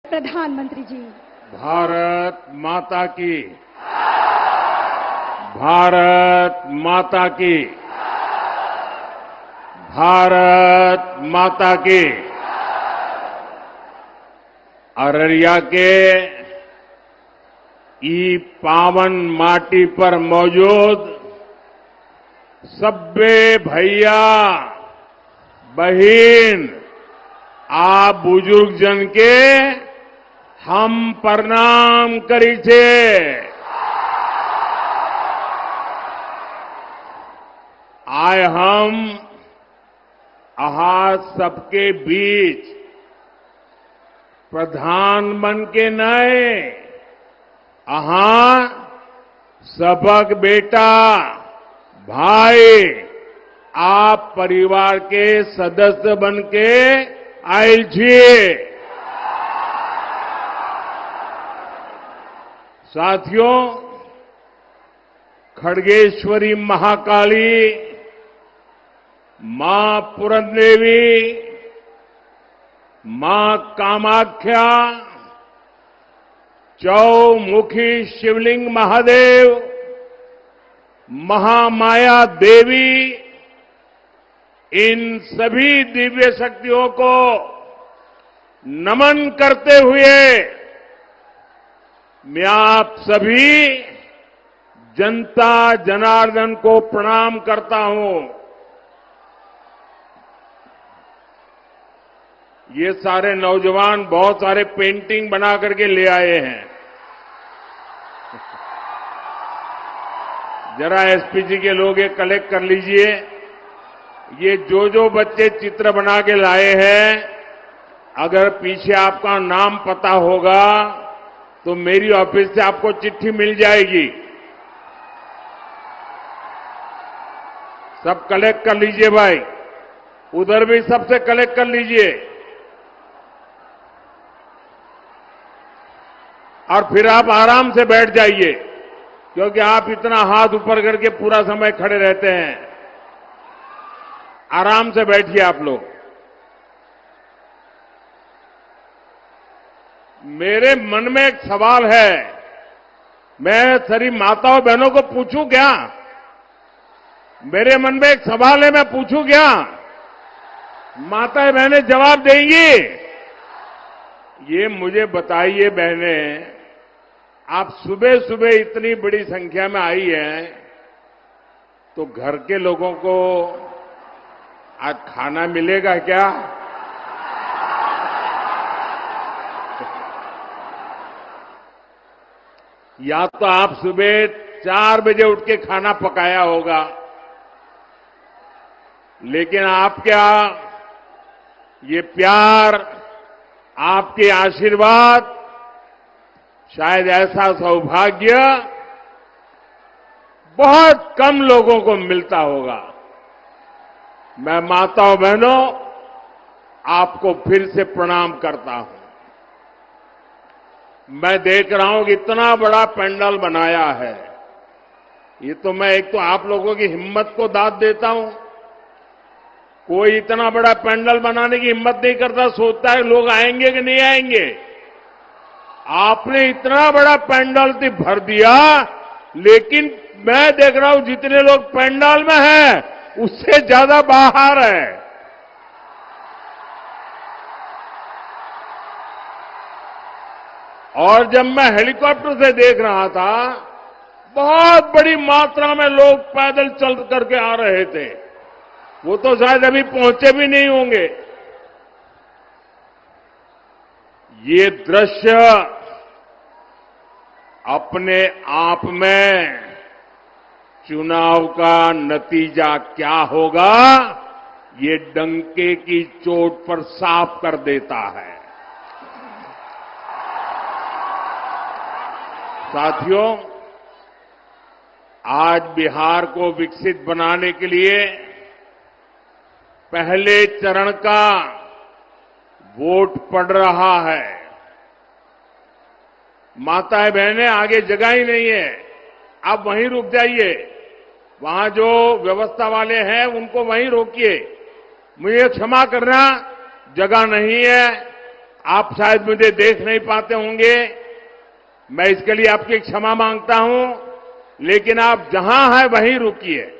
प्रधानमंत्री जी। भारत माता की, भारत माता की, भारत माता की। अररिया के ई पावन माटी पर मौजूद सब्बे भैया बहन आप बुजुर्ग जन के हम प्रणाम करी छे। आय हम अहा सबके बीच प्रधान बन के नए अहा सबक बेटा भाई आप परिवार के सदस्य बन के आयल छिए। साथियों, खड़गेश्वरी महाकाली, मां पूरनदेवी, मां कामाख्या, चौमुखी शिवलिंग महादेव, महामाया देवी, इन सभी दिव्य शक्तियों को नमन करते हुए मैं आप सभी जनता जनार्दन को प्रणाम करता हूं। ये सारे नौजवान बहुत सारे पेंटिंग बना करके ले आए हैं। जरा एसपीजी के लोग ये कलेक्ट कर लीजिए। ये जो बच्चे चित्र बना के लाए हैं, अगर पीछे आपका नाम पता होगा तो मेरी ऑफिस से आपको चिट्ठी मिल जाएगी। सब कलेक्ट कर लीजिए भाई, उधर भी सबसे कलेक्ट कर लीजिए और फिर आप आराम से बैठ जाइए, क्योंकि आप इतना हाथ ऊपर करके पूरा समय खड़े रहते हैं। आराम से बैठिए आप लोग। मेरे मन में एक सवाल है, मैं सारी माताओं बहनों को पूछूं क्या? मेरे मन में एक सवाल है, मैं पूछूं क्या? माताएं बहनें जवाब देंगी? ये मुझे बताइए बहनें, आप सुबह सुबह इतनी बड़ी संख्या में आई हैं, तो घर के लोगों को आज खाना मिलेगा क्या? या तो आप सुबह 4 बजे उठ के खाना पकाया होगा, लेकिन आप क्या, ये प्यार, आपके आशीर्वाद, शायद ऐसा सौभाग्य बहुत कम लोगों को मिलता होगा। मैं माताओं बहनों आपको फिर से प्रणाम करता हूं। मैं देख रहा हूं कि इतना बड़ा पंडाल बनाया है। ये तो मैं एक तो आप लोगों की हिम्मत को दाद देता हूं। कोई इतना बड़ा पंडाल बनाने की हिम्मत नहीं करता, सोचता है लोग आएंगे कि नहीं आएंगे। आपने इतना बड़ा पंडाल तो भर दिया, लेकिन मैं देख रहा हूं जितने लोग पंडाल में हैं उससे ज्यादा बाहर है। और जब मैं हेलीकॉप्टर से देख रहा था, बहुत बड़ी मात्रा में लोग पैदल चल करके आ रहे थे। वो तो शायद अभी पहुंचे भी नहीं होंगे। ये दृश्य अपने आप में चुनाव का नतीजा क्या होगा, ये डंके की चोट पर साफ कर देता है। साथियों, आज बिहार को विकसित बनाने के लिए पहले चरण का वोट पड़ रहा है। माताएं बहनें, आगे जगह ही नहीं है, आप वहीं रुक जाइए। वहां जो व्यवस्था वाले हैं उनको वहीं रोकिए। मुझे क्षमा करना, जगह नहीं है, आप शायद मुझे देख नहीं पाते होंगे, मैं इसके लिए आपकी क्षमा मांगता हूं, लेकिन आप जहां हैं वहीं रुकिए।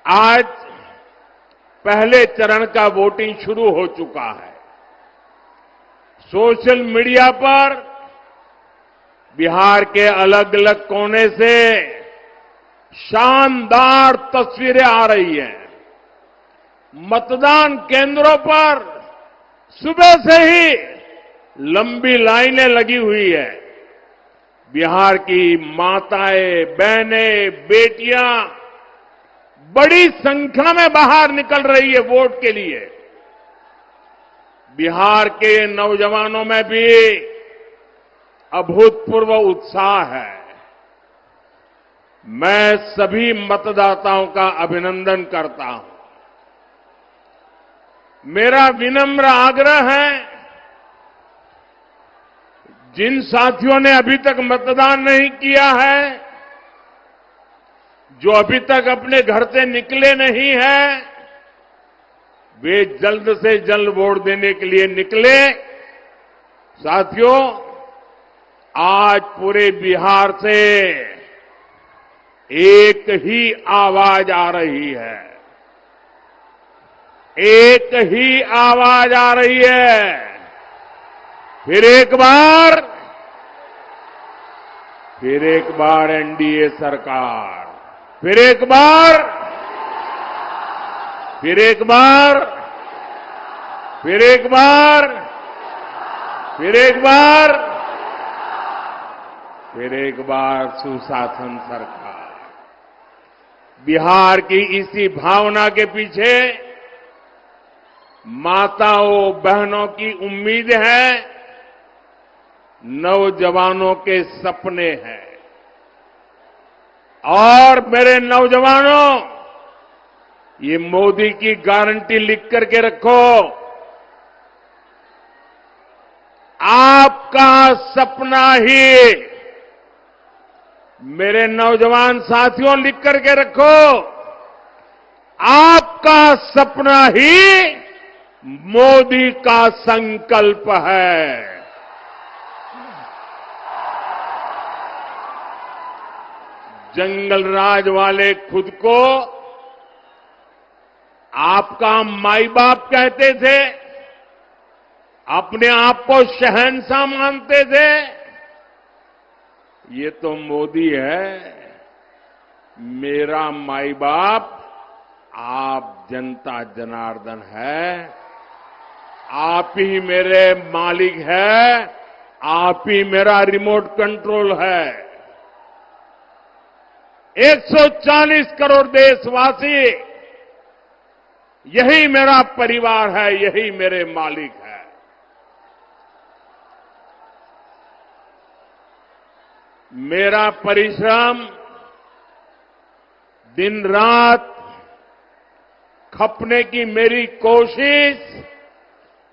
आज पहले चरण का वोटिंग शुरू हो चुका है। सोशल मीडिया पर बिहार के अलग अलग कोने से शानदार तस्वीरें आ रही हैं। मतदान केंद्रों पर सुबह से ही लंबी लाइनें लगी हुई है। बिहार की माताएं, बहनें, बेटियां बड़ी संख्या में बाहर निकल रही है वोट के लिए। बिहार के नौजवानों में भी अभूतपूर्व उत्साह है। मैं सभी मतदाताओं का अभिनंदन करता हूं। मेरा विनम्र आग्रह है, जिन साथियों ने अभी तक मतदान नहीं किया है, जो अभी तक अपने घर से निकले नहीं हैं, वे जल्द से जल्द वोट देने के लिए निकले। साथियों, आज पूरे बिहार से एक ही आवाज आ रही है, एक ही आवाज आ रही है। फिर एक बार एनडीए सरकार, फिर एक बार सुशासन सरकार। बिहार की इसी भावना के पीछे माताओं बहनों की उम्मीद है, नौजवानों के सपने हैं। और मेरे नौजवानों, ये मोदी की गारंटी लिख करके रखो। आपका सपना ही, मेरे नौजवान साथियों लिख करके रखो, आपका सपना ही मोदी का संकल्प है। जंगल राज वाले खुद को आपका माई बाप कहते थे, अपने आप को शहंशाह मानते थे। ये तो मोदी है, मेरा माई बाप आप जनता जनार्दन है, आप ही मेरे मालिक है, आप ही मेरा रिमोट कंट्रोल है। 140 करोड़ देशवासी, यही मेरा परिवार है, यही मेरे मालिक है। मेरा परिश्रम दिन रात खपने की मेरी कोशिश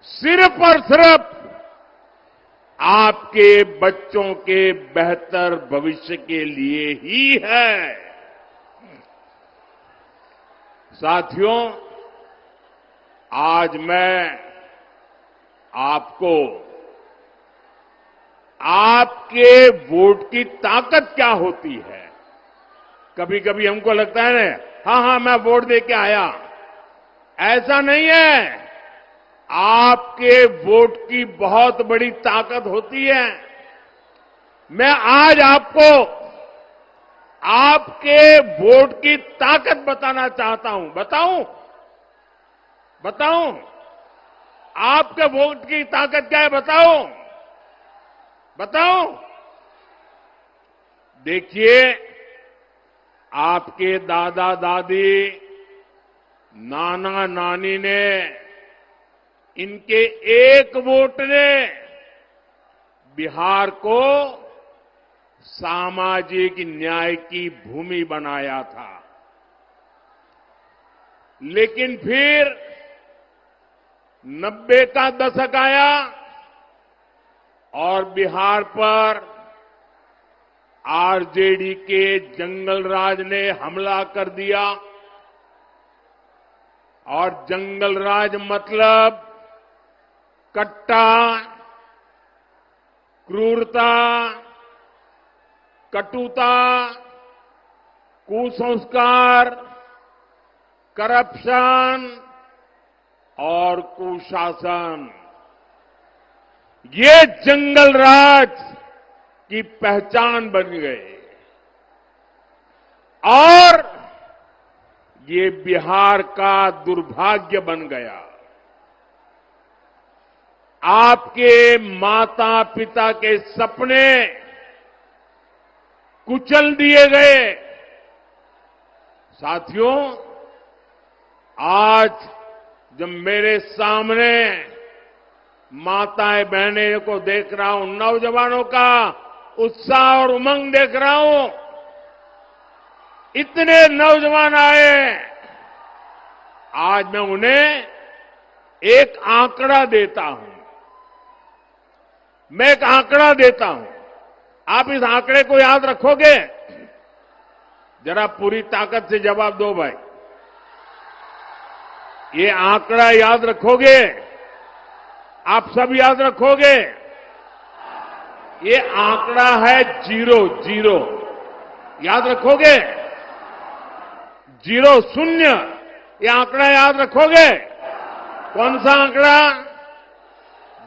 सिर्फ और सिर्फ आपके बच्चों के बेहतर भविष्य के लिए ही है। साथियों, आज मैं आपको आपके वोट की ताकत क्या होती है, कभी कभी हमको लगता है ना, हाँ मैं वोट दे के आया, ऐसा नहीं है। आपके वोट की बहुत बड़ी ताकत होती है। मैं आज आपको आपके वोट की ताकत बताना चाहता हूं। बताऊं आपके वोट की ताकत क्या है? बताऊं। देखिए, आपके दादा दादी, नाना नानी ने, इनके एक वोट ने बिहार को सामाजिक न्याय की भूमि बनाया था। लेकिन फिर 90 का दशक आया और बिहार पर आरजेडी के जंगल राज ने हमला कर दिया और जंगल राज मतलब कट्टा, क्रूरता, कटुता, कुसंस्कार, करप्शन और कुशासन, ये जंगल राज की पहचान बन गए। और ये बिहार का दुर्भाग्य बन गया। आपके माता पिता के सपने कुचल दिए गए। साथियों, आज जब मेरे सामने माताएं बहनें को देख रहा हूं, नौजवानों का उत्साह और उमंग देख रहा हूं, इतने नौजवान आए, आज मैं उन्हें एक आंकड़ा देता हूं। मैं एक आंकड़ा देता हूं, आप इस आंकड़े को याद रखोगे? जरा पूरी ताकत से जवाब दो भाई। ये आंकड़ा याद रखोगे? आप सब याद रखोगे? ये आंकड़ा है 0 याद रखोगे? 0 शून्य, ये आंकड़ा याद रखोगे? कौन सा आंकड़ा?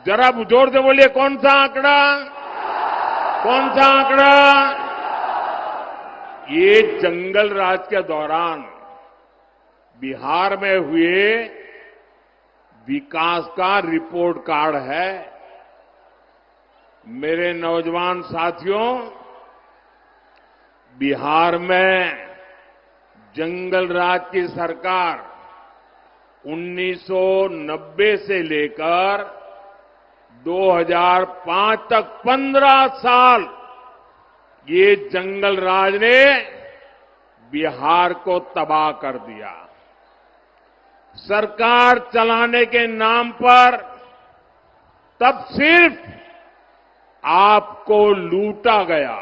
जरा जोर से बोलिए, कौन सा आंकड़ा? कौन सा आंकड़ा? ये जंगल राज के दौरान बिहार में हुए विकास का रिपोर्ट कार्ड है। मेरे नौजवान साथियों, बिहार में जंगल राज की सरकार 1990 से लेकर 2005 तक 15 साल ये जंगल राज ने बिहार को तबाह कर दिया। सरकार चलाने के नाम पर तब सिर्फ आपको लूटा गया।